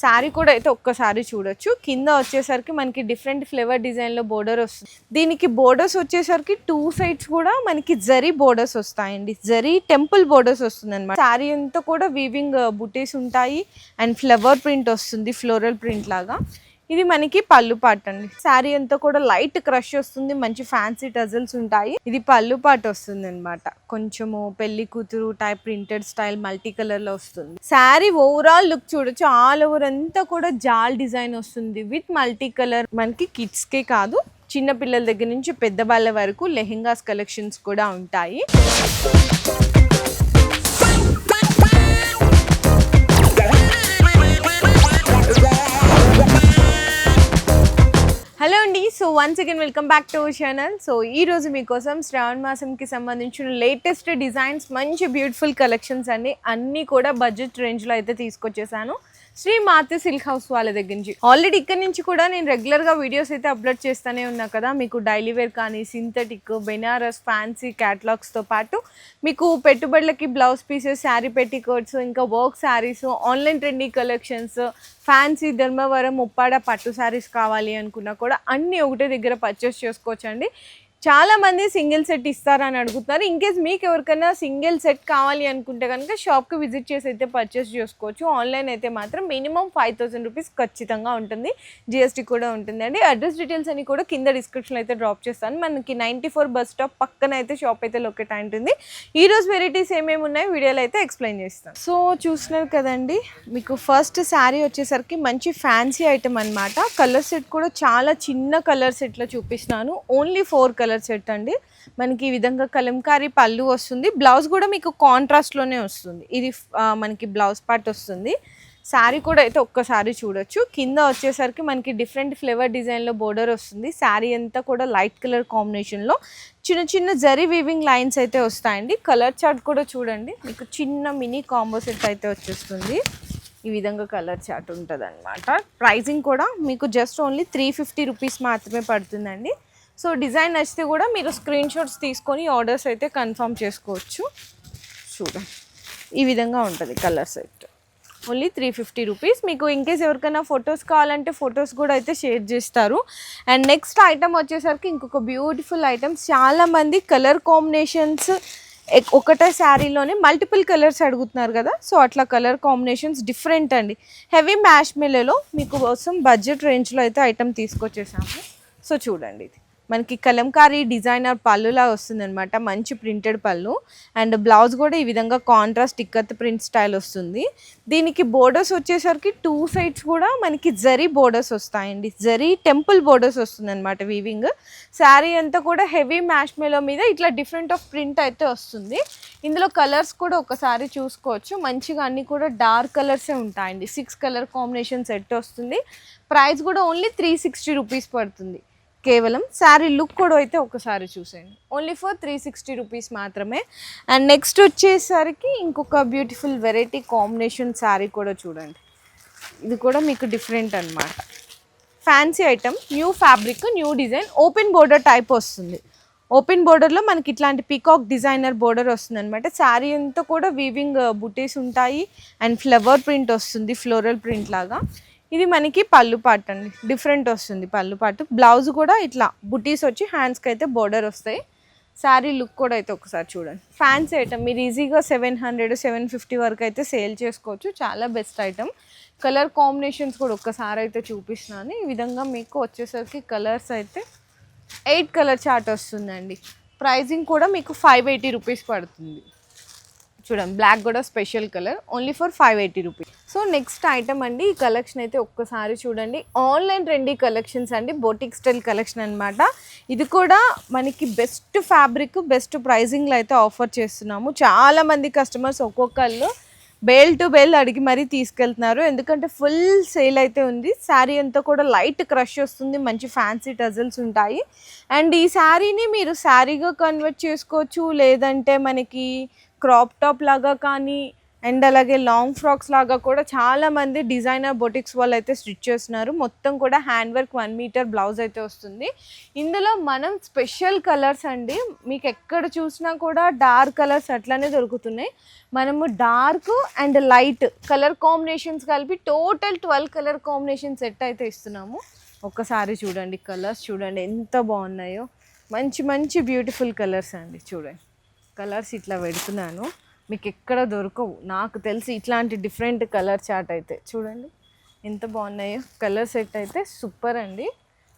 శారీ కూడా అయితే ఒక్కసారి చూడొచ్చు. కింద వచ్చేసరికి మనకి డిఫరెంట్ ఫ్లేవర్ డిజైన్లో బోర్డర్ వస్తుంది. దీనికి బోర్డర్స్ వచ్చేసరికి 2 సైడ్స్ కూడా మనకి జరీ బోర్డర్స్ వస్తాయండి. జరీ టెంపుల్ బోర్డర్స్ వస్తుంది అనమాట. శారీ అంతా కూడా వీవింగ్ బుటీస్ ఉంటాయి అండ్ ఫ్లవర్ ప్రింట్ వస్తుంది, ఫ్లోరల్ ప్రింట్ లాగా. ఇది మనకి పళ్ళు పాట అండి. శారీ అంతా కూడా లైట్ క్రష్ వస్తుంది, మంచి ఫ్యాన్సీ టజల్స్ ఉంటాయి. ఇది పళ్ళు పాట వస్తుంది అనమాట. కొంచెము పెళ్లి కూతురు type printed style multi colour లో వస్తుంది. శారీ ఓవరాల్ లుక్ చూడొచ్చు. ఆల్ ఓవర్ అంతా కూడా జాల్ డిజైన్ వస్తుంది విత్ మల్టీ కలర్. మనకి కిడ్స్ కే కాదు, చిన్న పిల్లల దగ్గర నుంచి పెద్దవాళ్ళ వరకు లెహెంగాస్ కలెక్షన్స్ కూడా ఉంటాయి. హలో అండి. So once again welcome back to our channel. So ఈ రోజు మీకోసం శ్రావణ మాసంకి సంబంధించిన లేటెస్ట్ డిజైన్స్, మంచి బ్యూటిఫుల్ కలెక్షన్స్ అన్నీ కూడా బడ్జెట్ రేంజ్లో అయితే తీసుకొచ్చేసాను శ్రీ మాతి సిల్క్ హౌస్ వాళ్ళ దగ్గర నుంచి. ఆల్రెడీ ఇక్కడ నుంచి కూడా నేను రెగ్యులర్గా వీడియోస్ అయితే అప్లోడ్ చేస్తూనే ఉన్నా కదా. మీకు డైలీ వేర్ కానీ, సింథటిక్, బెనారస్, ఫ్యాన్సీ క్యాటలాగ్స్తో పాటు మీకు పెట్టుబడులకి బ్లౌజ్ పీసెస్, శారీ పెట్టికోట్స్, ఇంకా work saris, online trendy collections, fancy Dharmavaram Uppada పట్టు శారీస్ కావాలి అనుకున్నా కూడా అన్నీ ఒకటే దగ్గర పర్చేస్ చేసుకోవచ్చండి. చాలామంది సింగిల్ సెట్ ఇస్తారని అడుగుతున్నారు. ఇన్కేస్ మీకు ఎవరికైనా సింగిల్ సెట్ కావాలి అనుకుంటే కనుక షాప్కి విజిట్ చేసి అయితే పర్చేస్ చేసుకోవచ్చు. ఆన్లైన్ అయితే మాత్రం మినిమం 5000 రూపీస్ ఖచ్చితంగా ఉంటుంది. జిఎస్టీ కూడా ఉంటుందండి. అడ్రస్ డీటెయిల్స్ అని కూడా కింద డిస్క్రిప్షన్లో అయితే డ్రాప్ చేస్తాను. మనకి 94 బస్ స్టాప్ పక్కన అయితే షాప్ అయితే లొకేట్ అయి ఉంటుంది. ఈరోజు వెరైటీస్ ఏమేమి ఉన్నాయో వీడియోలో అయితే ఎక్స్ప్లెయిన్ చేస్తాను. సో చూస్తున్నారు కదండి, మీకు ఫస్ట్ శారీ వచ్చేసరికి మంచి ఫ్యాన్సీ ఐటమ్ అనమాట. కలర్ సెట్ కూడా చాలా చిన్న కలర్ సెట్లో చూపిస్తున్నాను. ఓన్లీ 4 కలర్ సెట్ అండి. మనకి ఈ విధంగా కలంకారీ పళ్ళు వస్తుంది. బ్లౌజ్ కూడా మీకు కాంట్రాస్ట్లోనే వస్తుంది. ఇది మనకి బ్లౌజ్ పార్ట్ వస్తుంది. శారీ కూడా అయితే ఒక్కసారి చూడొచ్చు. కింద వచ్చేసరికి మనకి డిఫరెంట్ ఫ్లేవర్ డిజైన్లో బోర్డర్ వస్తుంది. శారీ అంతా కూడా లైట్ కలర్ కాంబినేషన్లో చిన్న చిన్న జరీ వీవింగ్ లైన్స్ అయితే వస్తాయండి. కలర్ చార్ట్ కూడా చూడండి, మీకు చిన్న మినీ కాంబో సెట్ అయితే వచ్చేస్తుంది. ఈ విధంగా కలర్ చార్ట్ ఉంటుంది అనమాట. ప్రైజింగ్ కూడా మీకు జస్ట్ ఓన్లీ 350 రూపీస్ మాత్రమే పడుతుందండి. సో డిజైన్ నచ్చితే కూడా మీరు స్క్రీన్ షాట్స్ తీసుకొని ఆర్డర్స్ అయితే కన్ఫర్మ్ చేసుకోవచ్చు. చూడండి, ఈ విధంగా ఉంటుంది కలర్ సెట్. Only 350 rupees. మీకు ఇన్కేస్ ఎవరికైనా ఫొటోస్ కావాలంటే ఫొటోస్ కూడా అయితే షేర్ చేస్తారు. అండ్ నెక్స్ట్ ఐటమ్ వచ్చేసరికి ఇంకొక బ్యూటిఫుల్ ఐటమ్స్. చాలామంది కలర్ కాంబినేషన్స్ ఒకటే శారీలోనే మల్టిపుల్ కలర్స్ అడుగుతున్నారు కదా. సో అట్లా కలర్ కాంబినేషన్స్ డిఫరెంట్ అండి. హెవీ మ్యాష్ మెల్లో మీకు కోసం బడ్జెట్ రేంజ్లో అయితే ఐటమ్ తీసుకొచ్చేసాము. సో చూడండి, ఇది మనకి కలంకారీ డిజైనర్ పళ్ళులా వస్తుంది అనమాట. మంచి ప్రింటెడ్ పళ్ళు అండ్ బ్లౌజ్ కూడా ఈ విధంగా కాంట్రాస్ట్ ఇక్కత్ ప్రింట్ స్టైల్ వస్తుంది. దీనికి బోర్డర్స్ వచ్చేసరికి 2 సైడ్స్ కూడా మనకి జరీ బోర్డర్స్ వస్తాయండి. జరీ టెంపుల్ బోర్డర్స్ వస్తుంది అనమాట వీవింగ్. శారీ అంతా కూడా హెవీ మ్యాష్ మెలో మీద ఇట్లా డిఫరెంట్ ఆఫ్ ప్రింట్ అయితే వస్తుంది. ఇందులో కలర్స్ కూడా ఒకసారి చూసుకోవచ్చు. మంచిగా అన్నీ కూడా డార్క్ కలర్సే ఉంటాయండి. 6 కలర్ కాంబినేషన్ సెట్ వస్తుంది. ప్రైస్ కూడా ఓన్లీ 360 రూపీస్ పడుతుంది కేవలం. శారీ లుక్ కూడా అయితే ఒకసారి చూసేయండి. ఓన్లీ ఫర్ 360 రూపీస్ మాత్రమే. అండ్ నెక్స్ట్ వచ్చేసరికి ఇంకొక బ్యూటిఫుల్ వెరైటీ కాంబినేషన్ శారీ కూడా చూడండి. ఇది కూడా మీకు డిఫరెంట్ అనమాట. Fancy item, new fabric, new design, open border type వస్తుంది. ఓపెన్ బోర్డర్లో మనకి ఇట్లాంటి పీకాక్ డిజైనర్ బోర్డర్ వస్తుంది అనమాట. శారీ అంతా కూడా వీవింగ్ బుటీస్ ఉంటాయి అండ్ ఫ్లవర్ ప్రింట్ వస్తుంది, ఫ్లోరల్ ప్రింట్ లాగా. ఇది మనకి పళ్ళు పాట అండి. డిఫరెంట్ వస్తుంది పళ్ళు పాటు. బ్లౌజ్ కూడా ఇట్లా బుటీస్ వచ్చి హ్యాండ్స్కి అయితే బోర్డర్ వస్తాయి. శారీ లుక్ కూడా అయితే ఒకసారి చూడండి. ఫ్యాన్సీ ఐటమ్, మీరు ఈజీగా 700-750 వరకు అయితే సేల్ చేసుకోవచ్చు. చాలా బెస్ట్ ఐటమ్. కలర్ కాంబినేషన్స్ కూడా ఒక్కసారి అయితే చూపిస్తున్నాను. ఈ విధంగా మీకు వచ్చేసరికి కలర్స్ అయితే 8 కలర్ చార్ట్ వస్తుందండి. ప్రైజింగ్ కూడా మీకు 580 రూపీస్ పడుతుంది. చూడండి, బ్లాక్ కూడా special colour, only for 580 rupees. So next item అండి. ఈ కలెక్షన్ అయితే ఒక్కసారి చూడండి. ఆన్లైన్ ట్రెండీ కలెక్షన్స్ అండి. బోటిక్ స్టైల్ కలెక్షన్ అనమాట. ఇది కూడా మనకి బెస్ట్ ఫ్యాబ్రిక్, బెస్ట్ ప్రైజింగ్లో అయితే ఆఫర్ చేస్తున్నాము. చాలామంది కస్టమర్స్ ఒక్కొక్కళ్ళు బేల్ టు బేల్ అడిగి మరీ తీసుకెళ్తున్నారు. ఎందుకంటే ఫుల్ సేల్ అయితే ఉంది. శారీ అంతా కూడా లైట్ క్రష్ వస్తుంది, మంచి ఫ్యాన్సీ టజల్స్ ఉంటాయి. అండ్ ఈ శారీని మీరు శారీగా కన్వర్ట్ చేసుకోవచ్చు, లేదంటే మనకి క్రాప్ టాప్ లాగా కానీ, అండ్ అలాగే లాంగ్ ఫ్రాక్స్ లాగా కూడా చాలా మంది డిజైనర్ బొటిక్స్ వాళ్ళు అయితే స్టిచ్ చేస్తున్నారు. మొత్తం కూడా హ్యాండ్ వర్క్ 1 మీటర్ బ్లౌజ్ అయితే వస్తుంది. ఇందులో మనం స్పెషల్ కలర్స్ అండి, మీకు ఎక్కడ చూసినా కూడా డార్క్ కలర్స్ అట్లానే దొరుకుతున్నాయి. మనము dark and light colour combinations కలిపి టోటల్ 12 కలర్ కాంబినేషన్ సెట్ అయితే ఇస్తున్నాము. ఒక్కసారి చూడండి, కలర్స్ చూడండి ఎంత బాగున్నాయో. మంచి మంచి బ్యూటిఫుల్ కలర్స్ అండి. చూడండి కలర్స్ ఇట్లా పెడుతున్నాను, మీకు ఎక్కడ దొరకవు నాకు తెలిసి ఇట్లాంటి డిఫరెంట్ కలర్ చార్ట్ అయితే. చూడండి ఎంత బాగున్నాయో కలర్ సెట్ అయితే సూపర్ అండి,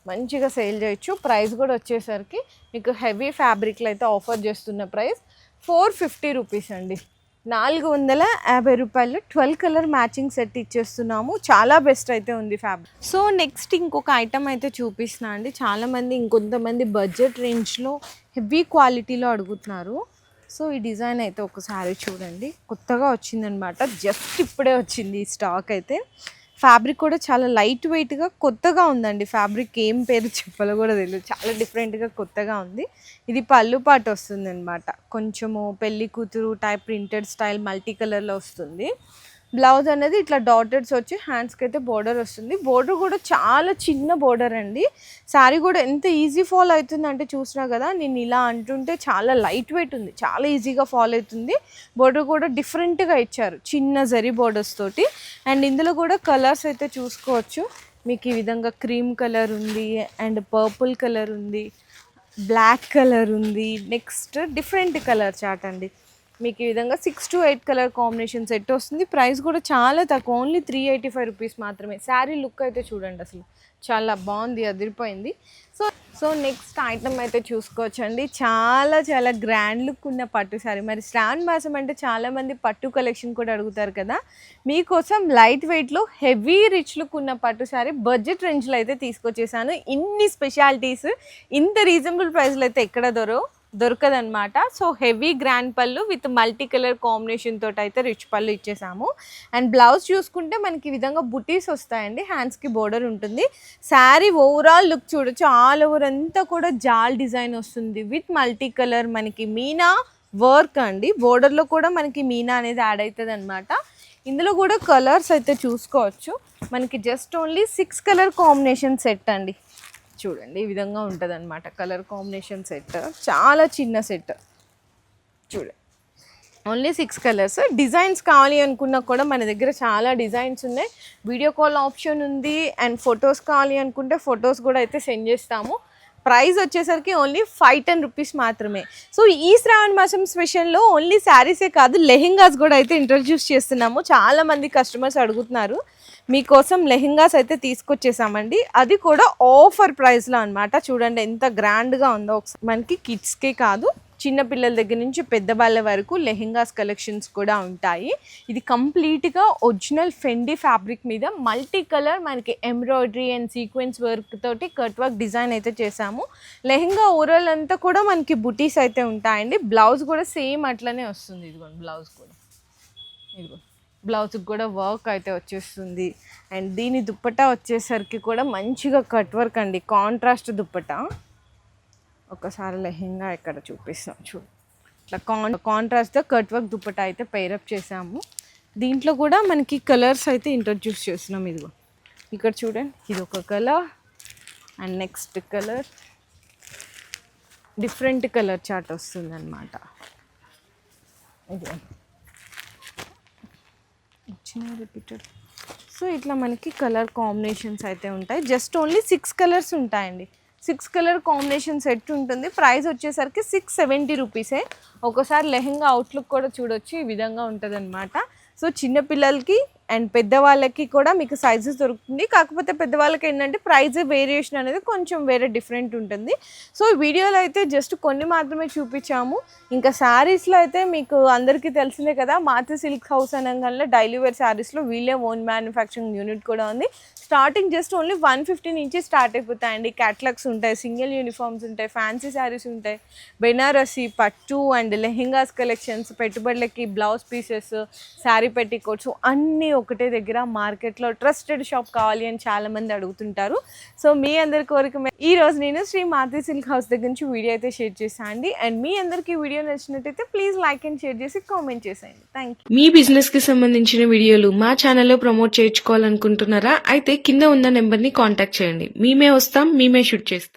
మంచిగా సేల్ చేయొచ్చు. ప్రైస్ కూడా వచ్చేసరికి మీకు హెవీ ఫ్యాబ్రిక్లో అయితే ఆఫర్ చేస్తున్న ప్రైస్ 450 రూపీస్ అండి. 450 రూపాయలు 12 కలర్ మ్యాచింగ్ సెట్ ఇచ్చేస్తున్నాము. చాలా బెస్ట్ అయితే ఉంది ఫ్యాబ్రిక్. సో నెక్స్ట్ ఇంకొక ఐటమ్ అయితే చూపిస్తున్నా అండి. చాలామంది ఇంకొంతమంది బడ్జెట్ రేంజ్లో హెవీ క్వాలిటీలో అడుగుతున్నారు. సో ఈ డిజైన్ అయితే ఒకసారి చూడండి, కొత్తగా వచ్చిందనమాట, జస్ట్ ఇప్పుడే వచ్చింది ఈ స్టాక్ అయితే. ఫ్యాబ్రిక్ కూడా చాలా లైట్ వెయిట్గా కొత్తగా ఉందండి. ఫ్యాబ్రిక్ ఏం పేరు చెప్పాలో కూడా తెలియదు, చాలా డిఫరెంట్గా కొత్తగా ఉంది. ఇది పళ్ళు పాటు వస్తుంది అనమాట, కొంచెము పెళ్లి కూతురు టైప్ ప్రింటెడ్ స్టైల్ మల్టీ కలర్లో వస్తుంది. బ్లౌజ్ అనేది ఇట్లా డాటెడ్స్ వచ్చి హ్యాండ్స్కి అయితే బోర్డర్ వస్తుంది. బోర్డర్ కూడా చాలా చిన్న బోర్డర్ అండి. శారీ కూడా ఎంత ఈజీ ఫాల్ అవుతుంది అంటే చూసినా కదా, నేను ఇలా అంటుంటే చాలా లైట్ వెయిట్ ఉంది, చాలా ఈజీగా ఫాల్ అవుతుంది. బోర్డర్ కూడా డిఫరెంట్గా ఇచ్చారు, చిన్న జరీ బోర్డర్స్ తోటి. అండ్ ఇందులో కూడా కలర్స్ అయితే చూసుకోవచ్చు. మీకు ఈ విధంగా క్రీమ్ కలర్ ఉంది, అండ్ పర్పుల్ కలర్ ఉంది, బ్లాక్ కలర్ ఉంది, నెక్స్ట్ డిఫరెంట్ కలర్ చార్ట్ అండి. మీకు ఈ విధంగా 6 to 8 కలర్ కాంబినేషన్ సెట్ వస్తుంది. ప్రైస్ కూడా చాలా తక్కువ, ఓన్లీ 385 రూపీస్ మాత్రమే. శారీ లుక్ అయితే చూడండి, అసలు చాలా బాగుంది, అదిరిపోయింది. సో నెక్స్ట్ ఐటమ్ అయితే చూసుకోవచ్చండి. చాలా గ్రాండ్ లుక్ ఉన్న పట్టు శారీ. మరి శ్రావణ మాసం అంటే చాలామంది పట్టు కలెక్షన్ కూడా అడుగుతారు కదా, మీకోసం లైట్ వెయిట్లో హెవీ రిచ్ లుక్ ఉన్న పట్టు శారీ బడ్జెట్ రేంజ్లో అయితే తీసుకొచ్చేసాను. ఇన్ని స్పెషాలిటీస్ ఇంత రీజనబుల్ ప్రైస్లో అయితే ఎక్కడ దొరకదనమాట. సో హెవీ గ్రాండ్ పళ్ళు విత్ మల్టీ కలర్ కాంబినేషన్ తోటి అయితే రిచ్ పళ్ళు ఇచ్చేసాము. అండ్ బ్లౌజ్ చూసుకుంటే మనకి ఈ విధంగా బుటీస్ వస్తాయండి, హ్యాండ్స్కి బోర్డర్ ఉంటుంది. శారీ ఓవరాల్ లుక్ చూడొచ్చు, ఆల్ ఓవర్ అంతా కూడా జాల్ డిజైన్ వస్తుంది విత్ మల్టీ కలర్. మనకి మీనా వర్క్ అండి, బోర్డర్లో కూడా మనకి మీనా అనేది యాడ్ అవుతుంది అనమాట. ఇందులో కూడా కలర్స్ అయితే చూసుకోవచ్చు. మనకి just only 6 colour combination set అండి. చూడండి ఈ విధంగా ఉంటుంది అనమాట కలర్ కాంబినేషన్ సెట్, చాలా చిన్న సెట్. చూడండి ఓన్లీ 6 కలర్స్. డిజైన్స్ కావాలి అనుకున్నా కూడా మన దగ్గర చాలా డిజైన్స్ ఉన్నాయి. వీడియో కాల్ ఆప్షన్ ఉంది. అండ్ ఫొటోస్ కావాలి అనుకుంటే ఫొటోస్ కూడా అయితే సెండ్ చేస్తాము. ప్రైస్ వచ్చేసరికి ఓన్లీ 510 రూపీస్ మాత్రమే. సో ఈ శ్రావణ మాసం స్పెషల్లో ఓన్లీ శారీసే కాదు, లెహెంగాస్ కూడా అయితే ఇంట్రడ్యూస్ చేస్తున్నాము. చాలామంది కస్టమర్స్ అడుగుతున్నారు, మీకోసం లెహెంగాస్ అయితే తీసుకొచ్చేసామండి. అది కూడా ఆఫర్ ప్రైస్లో అనమాట. చూడండి ఎంత గ్రాండ్గా ఉందో. మనకి కిడ్స్కే కాదు, చిన్నపిల్లల దగ్గర నుంచి పెద్దవాళ్ళ వరకు లెహెంగాస్ కలెక్షన్స్ కూడా ఉంటాయి. ఇది కంప్లీట్గా ఒరిజినల్ ఫెండీ ఫ్యాబ్రిక్ మీద మల్టీ కలర్ మనకి ఎంబ్రాయిడరీ అండ్ సీక్వెన్స్ వర్క్ తోటి కట్ వర్క్ డిజైన్ అయితే చేసాము. లెహెంగా ఓవరాల్ అంతా కూడా మనకి బుటీస్ అయితే ఉంటాయండి. బ్లౌజ్ కూడా సేమ్ అట్లనే వస్తుంది. ఇదిగోండి బ్లౌజ్ కూడా, ఇదిగో బ్లౌజ్కి కూడా వర్క్ అయితే వచ్చేస్తుంది. అండ్ దీని దుప్పటా వచ్చేసరికి కూడా మంచిగా కట్ వర్క్ అండి, కాంట్రాస్ట్ దుప్పటా. ఒకసారి లెహెంగా ఇక్కడ చూపిస్తాం చూడు, ఇట్లా కాంట్రాస్ట్తో కట్ వర్క్ దుప్పటా అయితే పేరప్ చేసాము. దీంట్లో కూడా మనకి కలర్స్ అయితే ఇంట్రడ్యూస్ చేస్తున్నాం. ఇదిగో ఇక్కడ చూడండి, ఇది ఒక colour and next colour different colour chart వస్తుంది అనమాట. ఇది రిపీటెడ్. సో ఇట్లా మనకి కలర్ కాంబినేషన్స్ అయితే ఉంటాయి. జస్ట్ ఓన్లీ 6 కలర్స్ ఉంటాయండి. 6 కలర్ కాంబినేషన్ సెట్ ఉంటుంది. ప్రైస్ వచ్చేసరికి 670 రూపీసే. ఒకసారి లెహెంగా అవుట్లుక్ కూడా చూడొచ్చు, ఈ విధంగా ఉంటుంది అనమాట. సో చిన్నపిల్లలకి అండ్ పెద్దవాళ్ళకి కూడా మీకు సైజెస్ దొరుకుతుంది. కాకపోతే పెద్దవాళ్ళకి ఏంటంటే ప్రైస్ వేరియేషన్ అనేది కొంచెం వేరే డిఫరెంట్ ఉంటుంది. సో వీడియోలో అయితే జస్ట్ కొన్ని మాత్రమే చూపించాము. ఇంకా శారీస్లో అయితే మీకు అందరికీ తెలిసిందే కదా, మాతృ సిల్క్ హౌస్ అనగానే డైలీ వేర్ శారీస్లో వీళ్ళే ఓన్ మ్యానుఫ్యాక్చరింగ్ యూనిట్ కూడా ఉంది. స్టార్టింగ్ జస్ట్ ఓన్లీ 150 నుంచి స్టార్ట్ అయిపోతాయండి. క్యాటలాగ్స్ ఉంటాయి, సింగిల్ యూనిఫామ్స్ ఉంటాయి, ఫ్యాన్సీ శారీస్ ఉంటాయి, బెనారసి పట్టు అండ్ లెహెంగాస్ కలెక్షన్స్, పెట్టుబడులకి బ్లౌజ్ పీసెస్, శారీ పెట్టికోట్స్ అన్నీ ఒకటే దగ్గర మార్కెట్లో ట్రస్టెడ్ షాప్ కావాలి అని చాలా మంది అడుగుతుంటారు. సో మీ అందరి కోరిక ఈ రోజు నేను శ్రీ మారుతి సిల్క్ హౌస్ దగ్గర నుంచి వీడియో అయితే షేర్ చేశాను అండి. అండ్ మీ అందరికీ వీడియో నచ్చినట్టయితే ప్లీజ్ లైక్ అండ్ షేర్ చేసి కామెంట్ చేసేయండి. Thank you. మీ బిజినెస్ కి సంబంధించిన వీడియోలు మా ఛానల్లో ప్రమోట్ చేయించుకోవాలనుకుంటున్నారా? అయితే కింద ఉన్న నెంబర్ ని కాంటాక్ట్ చేయండి. మేమే వస్తాం, మేమే షూట్ చేస్తాం.